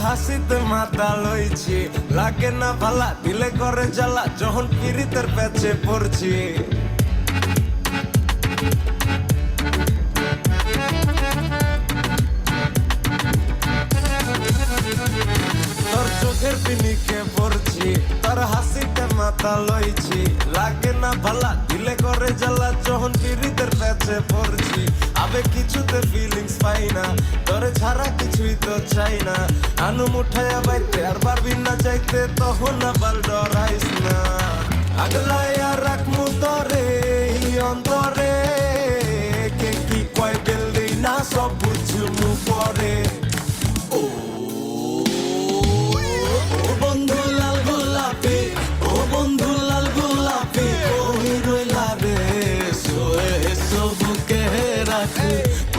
হাসিতে মাথা লইছি, লাগে না ভালা দিলে করে জ্বালা, যখন পিরিতের প্যাচে পড়ছি। তোর চোখের পিনিকে পড়ছি, তোর হাসিতে মাথা লইছি, লাগে না ভালা দিলে করে জ্বালা, যখন পিরিতের প্যাচে পড়ছি। আবে কিছুতে ফিলিংস পাই না, তোরে ছাড়া কিছুই তো চাই না। আনুম উঠাইয়া বাইতে আর পারবি না চাইতে, তখন আবার ডরাইস না। আগলাইয়া রাখমু তোরে এই অন্তরে, কে কি কয় বেল দেই না সব বুঝমু পরে। ও বন্ধু লাল গোলাপি, ও বন্ধু লাল গোলাপি, ওই রইলা রে সোয়ে সবুকে রাখে,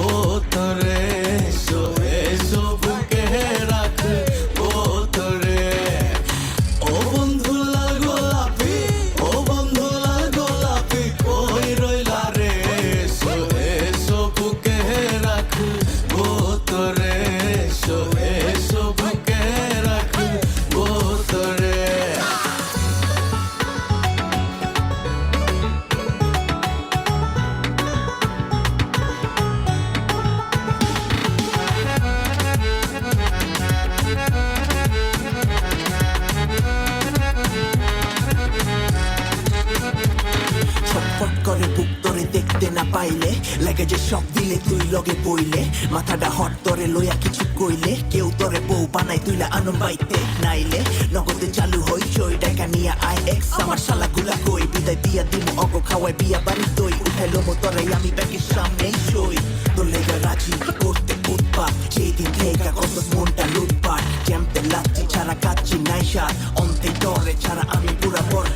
ও তোরে সোয়ে সবুকে রাখে, ও তোরে। ও বন্ধু লাল গোলাপি, ও বন্ধু লাল গোলাপি, ওই রইলা রে সোয়ে সবুকে রাখে, ও তোরে সোয়ে সবুকে রাখে, ও তোরে। ছটফট করে বুক তোরে দেখতে না পাইলে, লাগে যে সব দিলে তুই লগে বইলে, মাথাটা হট তোরে লইয়া কিছু কইলে, কেউ তোরে বউ বানাই তুইলা আনম বাইতে নাইলে, নগদে চালু হই চই টাকা নিয়া IX, আমার শালা গুলা কই বিদায় দিয়া দিম অগ খাওয়াই বিয়া বাড়ি দই, উঠাইলো মো তোরে আমি ব্যাগের সামনেই সই, তোর লেগা রাজি করতে উৎপাত, যেদিন থেকে কত মনটা লুটপাট, ক্যাম্পে লাচ্ছি ছাড়া কাচ্ছি নাই সাত, অন্তে ডরে ছাড়া আমি পুরা বড়